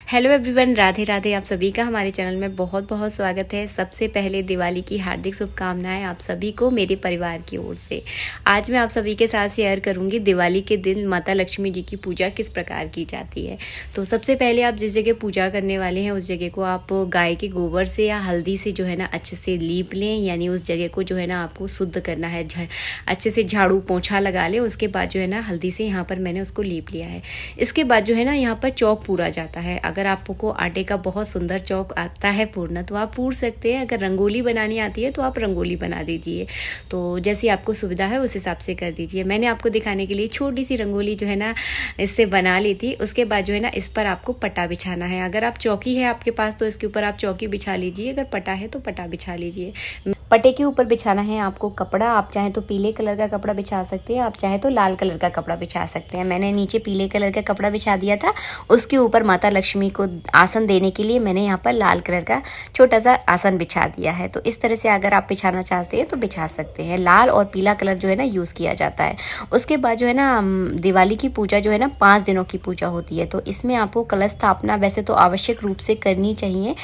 Hello everyone, Radhe Radhe. आप सभी का हमारे चैनल में बहुत बहुत स्वागत है। सबसे पहले दिवाली की हार्दिक शुभकामनाएं आप सभी को मेरे परिवार की ओर से। आज मैं आप सभी के साथ शेयर करूंगी दिवाली के दिन माता लक्ष्मी जी की पूजा किस प्रकार की जाती है। तो सबसे पहले आप जिस जगह पूजा करने वाले हैं उस जगह को आप गाय के गोबर से या हल्दी से जो है ना अच्छे से लीप लें, यानी उस जगह को जो है ना आपको शुद्ध करना है। अच्छे से झाड़ू पोंछा लगा लें। उसके बाद जो है ना हल्दी से यहाँ पर मैंने उसको लीप लिया है। इसके बाद जो है ना यहाँ पर चौक पूरा जाता है। अगर आपको आटे का बहुत सुंदर चौक आता है पूरना तो आप पूर सकते हैं। अगर रंगोली बनानी आती है तो आप रंगोली बना दीजिए। तो जैसी आपको सुविधा है उस हिसाब से कर दीजिए। मैंने आपको दिखाने के लिए छोटी सी रंगोली जो है ना इससे बना ली थी। उसके बाद जो है ना इस पर आपको पटा बिछाना है। अगर आप चौकी है आपके पास तो इसके ऊपर आप चौकी बिछा लीजिए। अगर पटा है तो पटा बिछा लीजिए। पटे के ऊपर बिछाना है आपको कपड़ा। आप चाहें तो पीले कलर का कपड़ा बिछा सकते हैं, आप चाहें तो लाल कलर का कपड़ा बिछा सकते हैं। मैंने नीचे पीले कलर का कपड़ा बिछा दिया था। उसके ऊपर माता लक्ष्मी को आसन देने के लिए मैंने यहाँ पर लाल कलर का छोटा सा आसन बिछा दिया है। तो इस तरह से अगर आप बिछाना चाहते हैं तो बिछा सकते हैं। लाल और पीला कलर जो है ना यूज़ किया जाता है। उसके बाद जो है ना दिवाली की पूजा जो है ना 5 दिनों की पूजा होती है। तो इसमें आपको कलश स्थापना वैसे तो आवश्यक रूप से करनी चाहिए,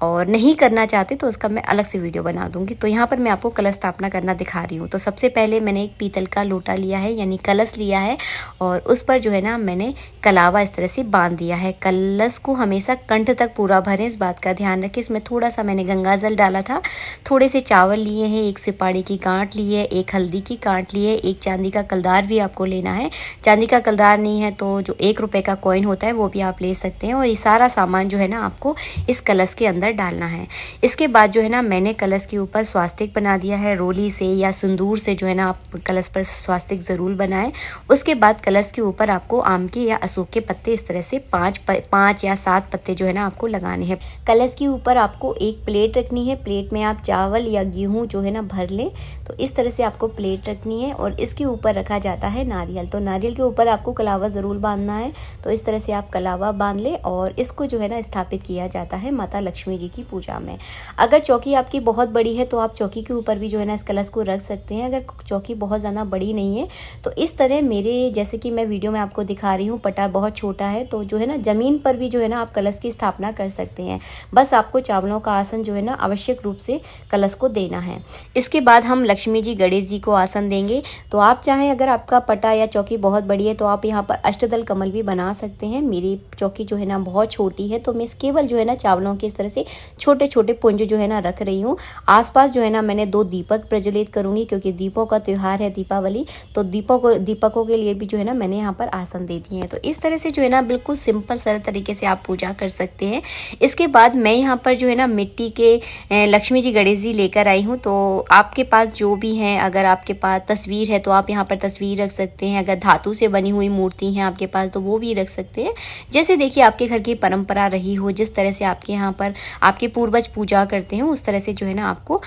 और नहीं करना चाहते तो उसका मैं अलग से वीडियो बना दूंगी। तो यहाँ पर मैं आपको कलश स्थापना करना दिखा रही हूँ। तो सबसे पहले मैंने एक पीतल का लोटा लिया है, यानी कलश लिया है, और उस पर जो है ना मैंने कलावा इस तरह से बांध दिया है। कलश को हमेशा कंठ तक पूरा भरें, इस बात का ध्यान रखें। इसमें थोड़ा सा मैंने गंगा जल डाला था, थोड़े से चावल लिए हैं, एक सिपाड़ी की गांठ ली है, एक हल्दी की गांठ ली है, एक चांदी का कलदार भी आपको लेना है। चांदी का कलदार नहीं है तो जो 1 रुपये का कॉइन होता है वो भी आप ले सकते हैं। और ये सारा सामान जो है ना आपको इस कलश के अंदर डालना है। इसके बाद जो है ना मैंने कलश के ऊपर स्वास्तिक बना दिया है। रोली से या सिंदूर से जो है ना आप कलश पर स्वास्तिक ज़रूर बनाएं। उसके बाद कलश के ऊपर आपको आम के या अशोक के पत्ते इस तरह से 5 या 7 पत्ते जो है ना आपको लगाने हैं। कलश के ऊपर आपको एक प्लेट रखनी है। प्लेट में आप चावल या गेहूँ जो है ना भर लें। तो इस तरह से आपको प्लेट रखनी है और इसके ऊपर रखा जाता है नारियल। तो नारियल के ऊपर आपको कलावा ज़रूर बांधना है। तो इस तरह से आप कलावा बांध लें और इसको जो है ना स्थापित किया जाता है माता लक्ष्मी जी की पूजा में। अगर चौकी आपकी बहुत बड़ी है तो आप चौकी के ऊपर भी जो है ना इस कलश को रख सकते हैं। अगर चौकी बहुत ज़्यादा बड़ी नहीं है तो इस तरह मेरे जैसे कि मैं वीडियो में आपको दिखा रही हूँ, पटा बहुत छोटा है तो जो है ना ज़मीन पर भी जो है ना आप कलश की स्थापना कर सकते हैं। बस आपको चावलों का आसन जो है ना आवश्यक रूप से कलश को देना है। इसके बाद हम लक्ष्मी जी गणेश जी को आसन देंगे। तो आप चाहें अगर आपका पटा या चौकी बहुत बड़ी है तो आप यहाँ पर अष्टदल कमल भी बना सकते हैं। मेरी चौकी जो है ना बहुत छोटी है तो मैं केवल जो है ना चावलों के इस तरह से छोटे छोटे पुंज जो है ना रख रही हूँ। आसपास जो है ना मैंने 2 दीपक प्रज्वलित करूंगी क्योंकि दीपों का त्यौहार है दीपावली। तो दीपकों के लिए भी जो है ना मैंने यहाँ पर आसन दे दिए हैं। तो इस तरह से जो है ना बिल्कुल सिंपल सरल तरीके से आप पूजा कर सकते हैं। इसके बाद मैं यहाँ पर जो है ना मिट्टी के लक्ष्मी जी गणेश जी लेकर आई हूँ। तो आपके पास जो भी हैं, अगर आपके पास तस्वीर है तो आप यहाँ पर तस्वीर रख सकते हैं। अगर धातु से बनी हुई मूर्ति है आपके पास तो वो भी रख सकते हैं। जैसे देखिए आपके घर की परंपरा रही हो, जिस तरह से आपके यहाँ पर आपके पूर्वज पूजा करते हैं उस तरह से जो है ना आपको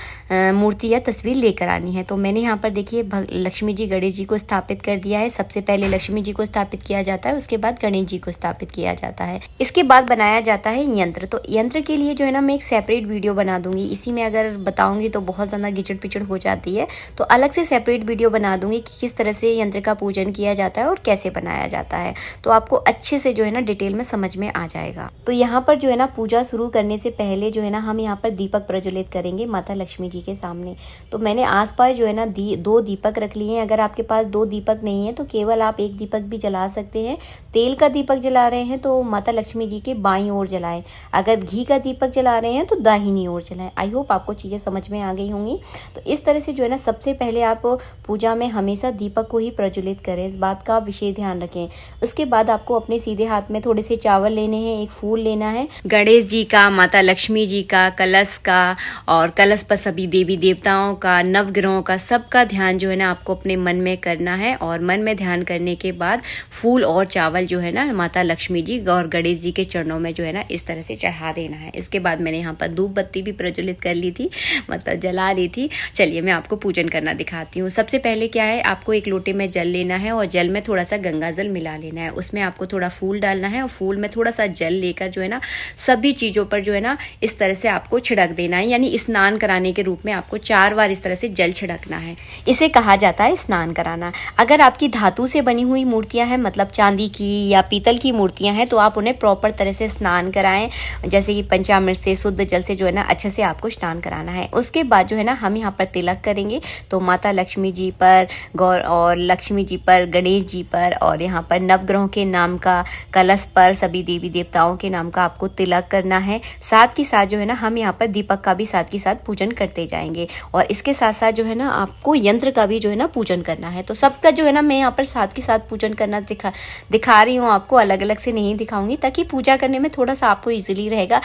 मूर्ति या तस्वीर लेकर आनी है। तो मैंने यहाँ पर देखिए लक्ष्मी जी गणेश जी को स्थापित कर दिया है। सबसे पहले लक्ष्मी जी को स्थापित किया जाता है, उसके बाद गणेश जी को स्थापित किया जाता है। इसके बाद बनाया जाता है यंत्र। तो यंत्र के लिए जो है ना मैं एक सेपरेट वीडियो बना दूंगी। इसी में अगर बताऊंगी तो बहुत ज़्यादा गिचड़ पिचड़ हो जाती है, तो अलग से सेपरेट वीडियो बना दूंगी कि किस तरह से यंत्र का पूजन किया जाता है और कैसे बनाया जाता है। तो आपको अच्छे से जो है ना डिटेल में समझ में आ जाएगा। तो यहाँ पर जो है ना पूजा शुरू करने से पहले जो है ना हम यहाँ पर दीपक प्रज्वलित करेंगे माता लक्ष्मी जी के सामने। तो मैंने आसपास जो है ना 2 दीपक रख लिए हैं। अगर आपके पास 2 दीपक नहीं है तो केवल आप 1 दीपक भी जला सकते हैं। तेल का दीपक जला रहे हैं तो माता लक्ष्मी जी के बाईं ओर जलाएं। अगर घी का दीपक जला रहे हैं तो दाहिनी ओर जलाएं। आई होप आपको चीज़ें समझ में आ गई होंगी। तो इस तरह से जो है ना सबसे पहले आप पूजा में हमेशा दीपक को ही प्रज्वलित करें, इस बात का विशेष ध्यान रखें। उसके बाद आपको अपने सीधे हाथ में थोड़े से चावल लेने हैं, एक फूल लेना है गणेश जी का, माता लक्ष्मी जी का, कलश का, और कलश पर सभी देवी देवताओं का, नवग्रहों का, सबका ध्यान जो है ना आपको अपने मन में करना है। और मन में ध्यान करने के बाद फूल और चावल जो है ना माता लक्ष्मी जी और गणेश जी के चरणों में जो है ना इस तरह से चढ़ा देना है। इसके बाद मैंने यहाँ पर धूप बत्ती भी प्रज्वलित कर ली थी, मतलब जला ली थी। चलिए मैं आपको पूजन करना दिखाती हूँ। सबसे पहले क्या है, आपको एक लोटे में जल लेना है और जल में थोड़ा सा गंगा जल मिला लेना है। उसमें आपको थोड़ा फूल डालना है और फूल में थोड़ा सा जल लेकर जो है ना सभी चीज़ों पर जो है ना इस तरह से आपको छिड़क देना है, यानी स्नान कराने के रूप में आपको 4 बार इस तरह से जल छिड़कना है। इसे कहा जाता है स्नान कराना। अगर आपकी धातु से बनी हुई मूर्तियां हैं, मतलब चांदी की या पीतल की मूर्तियां हैं, तो आप उन्हें प्रॉपर तरह से स्नान कराएं, जैसे कि पंचामृत से, शुद्ध जल से जो है ना अच्छे से आपको स्नान कराना है। उसके बाद जो है ना हम यहाँ पर तिलक करेंगे। तो माता लक्ष्मी जी पर, गौर और लक्ष्मी जी पर, गणेश जी पर और यहाँ पर नवग्रहों के नाम का, कलश पर सभी देवी देवताओं के नाम का आपको तिलक करना है। साथ ही साथ जो है ना हम यहाँ पर दीपक का भी साथ ही साथ पूजन करते जाएंगे और इसके साथ साथ जो है ना आपको यंत्र का भी जो है ना पूजन करना है। तो सबका जो है ना मैं यहाँ पर साथ के साथ पूजन करना दिखा रही हूँ आपको, अलग अलग से नहीं दिखाऊंगी, ताकि पूजा करने में थोड़ा सा आपको इजीली रहेगा।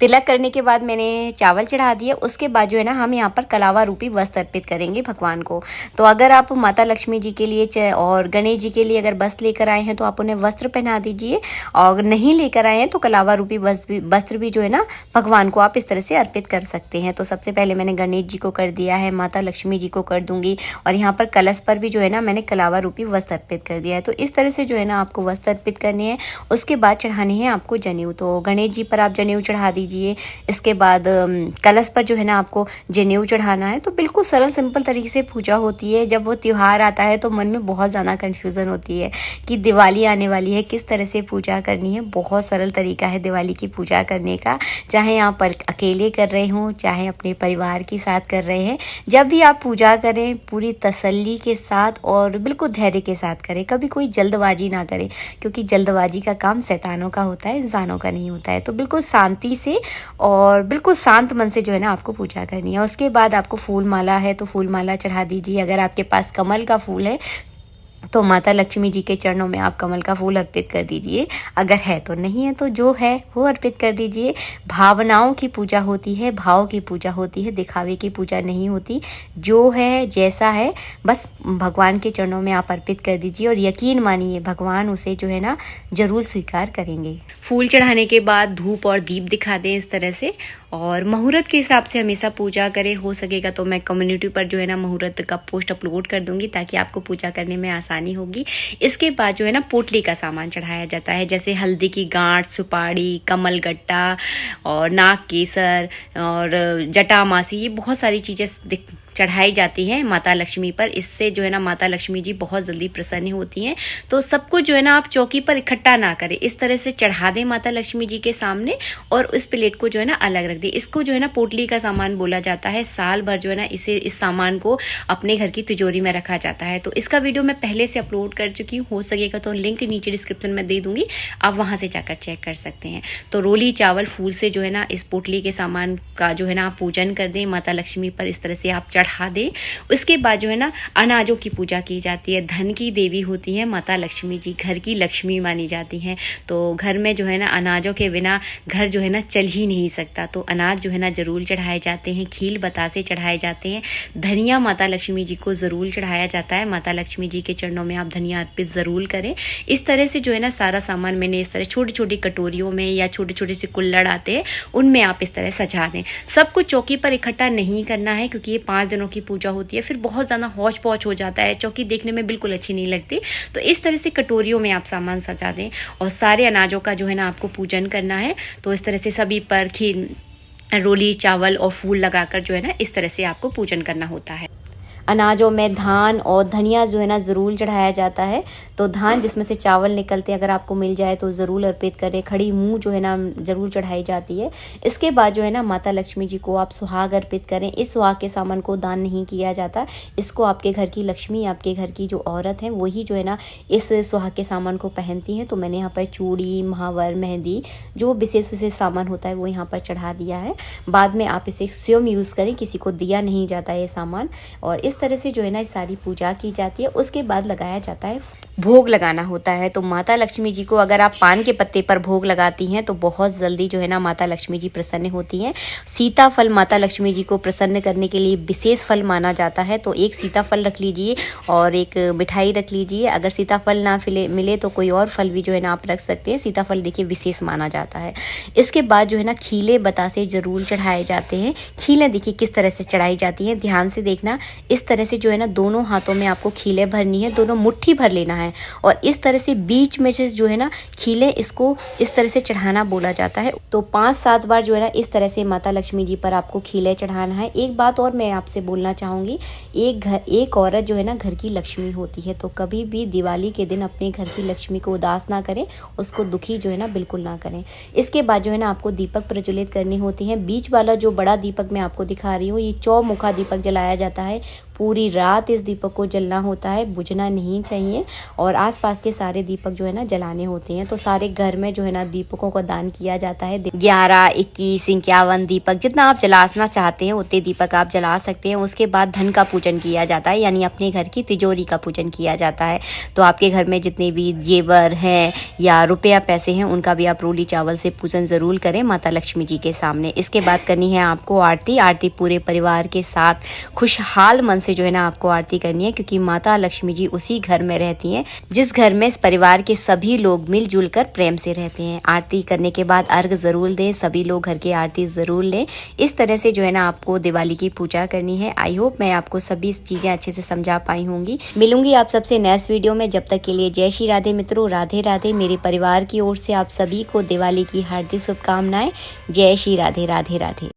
तिलक करने के बाद मैंने चावल चढ़ा दिए। उसके बाद जो है ना हम यहाँ पर कलावा रूपी वस्त्र अर्पित करेंगे भगवान को। तो अगर आप माता लक्ष्मी जी के लिए और गणेश जी के लिए अगर वस्त्र लेकर आए हैं तो आप उन्हें वस्त्र पहना दीजिए, और नहीं लेकर आए हैं तो कलावा रूपी वस्त्र भी जो है ना भगवान को आप इस तरह से अर्पित कर सकते हैं। तो सबसे पहले मैंने गणेश जी को कर दिया है, माता लक्ष्मी जी को कर दूंगी और यहाँ पर कलश पर भी जो है ना मैंने कलावा रूपी वस्त्र अर्पित कर दिया है। तो इस तरह से जो है ना आपको वस्त्र अर्पित करने हैं। उसके बाद चढ़ाने हैं आपको जनेऊ। तो गणेश जी पर आप जनेऊ चढ़ा दीजिए। इसके बाद कलश पर जो है ना आपको जनेऊ चढ़ाना है। तो बिल्कुल सरल सिंपल तरीके से पूजा होती है। जब वो त्यौहार आता है तो मन में बहुत ज़्यादा कन्फ्यूज़न होती है कि दिवाली आने वाली है, किस तरह से पूजा करनी है। बहुत सरल तरीका है दिवाली की पूजा करने का, चाहे आप अकेले कर रहे हों, चाहे अपने परिवार के साथ कर रहे हैं। जब भी आप पूजा करें पूरी तसल्ली के साथ और बिल्कुल धैर्य के साथ करें, कभी कोई जल्दबाजी ना करें, क्योंकि जल्दबाजी का काम शैतानों का होता है, इंसानों का नहीं होता है। तो बिल्कुल शांति से और बिल्कुल शांत मन से जो है ना आपको पूजा करनी है। उसके बाद आपको फूल माला है तो फूल माला चढ़ा दीजिए। अगर आपके पास कमल का फूल है तो माता लक्ष्मी जी के चरणों में आप कमल का फूल अर्पित कर दीजिए। अगर है तो, नहीं है तो जो है वो अर्पित कर दीजिए। भावनाओं की पूजा होती है, भाव की पूजा होती है, दिखावे की पूजा नहीं होती। जो है जैसा है बस भगवान के चरणों में आप अर्पित कर दीजिए और यकीन मानिए भगवान उसे जो है ना ज़रूर स्वीकार करेंगे। फूल चढ़ाने के बाद धूप और दीप दिखा दें इस तरह से, और मुहूर्त के हिसाब से हमेशा पूजा करें। हो सकेगा तो मैं कम्युनिटी पर जो है ना मुहूर्त का पोस्ट अपलोड कर दूंगी ताकि आपको पूजा करने में आसानी होगी। इसके बाद जो है ना पोटली का सामान चढ़ाया जाता है, जैसे हल्दी की गांठ, सुपारी, कमल गट्टा और नाग केसर और जटामासी, ये बहुत सारी चीज़ें चढ़ाई जाती हैं माता लक्ष्मी पर। इससे जो है ना माता लक्ष्मी जी बहुत जल्दी प्रसन्न होती हैं। तो सब कुछ जो है ना आप चौकी पर इकट्ठा ना करें, इस तरह से चढ़ा दें माता लक्ष्मी जी के सामने और उस प्लेट को जो है ना अलग रख दें। इसको जो है ना पोटली का सामान बोला जाता है। साल भर जो है ना इस सामान को अपने घर की तिजोरी में रखा जाता है। तो इसका वीडियो मैं पहले से अपलोड कर चुकी हूँ, हो सकेगा तो लिंक नीचे डिस्क्रिप्शन में दे दूंगी, आप वहां से जाकर चेक कर सकते हैं। तो रोली चावल फूल से जो है ना इस पोटली के सामान का जो है ना आप पूजन कर दें, माता लक्ष्मी पर इस तरह से आप चढ़ा दें। उसके बाद जो है ना अनाजों की पूजा की जाती है। धन की देवी होती है माता लक्ष्मी जी, घर की लक्ष्मी मानी जाती हैं। तो घर में जो है ना अनाजों के बिना घर जो है ना चल ही नहीं सकता। तो अनाज जो है ना जरूर चढ़ाए जाते हैं, खील बतासे चढ़ाए जाते हैं, धनिया माता लक्ष्मी जी को जरूर चढ़ाया जाता है। माता लक्ष्मी जी के चरणों में आप धनिया अर्पित जरूर करें। इस तरह से जो है ना सारा सामान मैंने इस तरह छोटी छोटी कटोरियों में या छोटे छोटे से कुल्हड़ आते हैं उनमें आप इस तरह सजा दें। सब कुछ चौकी पर इकट्ठा नहीं करना है क्योंकि ये 5 दिनों की पूजा होती है, फिर बहुत ज़्यादा हौच पौच हो जाता है, चौकी देखने में बिल्कुल अच्छी नहीं लगती। तो इस तरह से कटोरियों में आप सामान सजा दें और सारे अनाजों का जो है ना आपको पूजन करना है। तो इस तरह से सभी पर खीर, रोली चावल और फूल लगाकर जो है ना इस तरह से आपको पूजन करना होता है। अनाजों में धान और धनिया जो है ना ज़रूर चढ़ाया जाता है। तो धान जिसमें से चावल निकलते हैं अगर आपको मिल जाए तो ज़रूर अर्पित करें। खड़ी मूंग जो है ना ज़रूर चढ़ाई जाती है। इसके बाद जो है ना माता लक्ष्मी जी को आप सुहाग अर्पित करें। इस सुहाग के सामान को दान नहीं किया जाता, इसको आपके घर की लक्ष्मी, आपके घर की जो औरत है वही जो है ना इस सुहाग के सामान को पहनती हैं। तो मैंने यहाँ पर चूड़ी, महावर, मेहंदी, जो विशेष सामान होता है वो यहाँ पर चढ़ा दिया है। बाद में आप इसे स्वयं यूज़ करें, किसी को दिया नहीं जाता है ये सामान। और इस तरह से जो है ना सारी पूजा की जाती है। उसके बाद लगाया जाता है भोग लगाना होता है। तो माता लक्ष्मी जी को अगर आप पान के पत्ते पर भोग लगाती हैं तो बहुत जल्दी जो है ना माता लक्ष्मी जी प्रसन्न होती हैं। सीताफल माता लक्ष्मी जी को प्रसन्न करने के लिए विशेष फल माना जाता है। तो एक सीताफल रख लीजिए और एक मिठाई रख लीजिए। अगर सीताफल ना मिले तो कोई और फल भी जो है ना आप रख सकते हैं। सीताफल देखिए विशेष माना जाता है। इसके बाद जो है ना खीले बतासे जरूर चढ़ाए जाते हैं। खीलें देखिए किस तरह से चढ़ाई जाती हैं, ध्यान से देखना। इस तरह से जो है ना दोनों हाथों में आपको खीले भरनी है, दोनों मुट्ठी भर लेना है है। और इस तरह से बीच में से जो है ना खीले, इसको इस तरह से चढ़ाना बोला जाता है। तो 5-7 बार जो है ना इस तरह से माता लक्ष्मी जी पर आपको खीले चढ़ाना है। एक बात और मैं आपसे बोलना चाहूँगी, एक औरत जो है ना घर की लक्ष्मी होती है, तो कभी भी दिवाली के दिन अपने घर की लक्ष्मी को उदास ना करें, उसको दुखी जो है ना बिल्कुल ना करें। इसके बाद जो है ना आपको दीपक प्रज्वलित करनी होती है। बीच वाला जो बड़ा दीपक मैं आपको दिखा रही हूँ, ये चौमुखा दीपक जलाया जाता है। पूरी रात इस दीपक को जलना होता है, बुझना नहीं चाहिए। और आसपास के सारे दीपक जो है ना जलाने होते हैं। तो सारे घर में जो है ना दीपकों का दान किया जाता है। 11, 21, 51 दीपक, जितना आप जलाना चाहते हैं उतने दीपक आप जला सकते हैं। उसके बाद धन का पूजन किया जाता है, यानी अपने घर की तिजोरी का पूजन किया जाता है। तो आपके घर में जितने भी जेवर हैं या रुपया पैसे हैं, उनका भी आप रोली चावल से पूजन ज़रूर करें माता लक्ष्मी जी के सामने। इसके बाद करनी है आपको आरती पूरे परिवार के साथ खुशहाल मन से जो है ना आपको आरती करनी है, क्योंकि माता लक्ष्मी जी उसी घर में रहती हैं जिस घर में इस परिवार के सभी लोग मिलजुल कर प्रेम से रहते हैं। आरती करने के बाद अर्घ जरूर दें, सभी लोग घर की आरती जरूर लें। इस तरह से जो है ना आपको दिवाली की पूजा करनी है। आई होप मैं आपको सभी चीजें अच्छे से समझा पाई होंगी। मिलूंगी आप सबसे नेक्स्ट वीडियो में। जब तक के लिए जय श्री राधे मित्रों, राधे राधे। मेरे परिवार की ओर से आप सभी को दिवाली की हार्दिक शुभकामनाएं। जय श्री राधे, राधे राधे।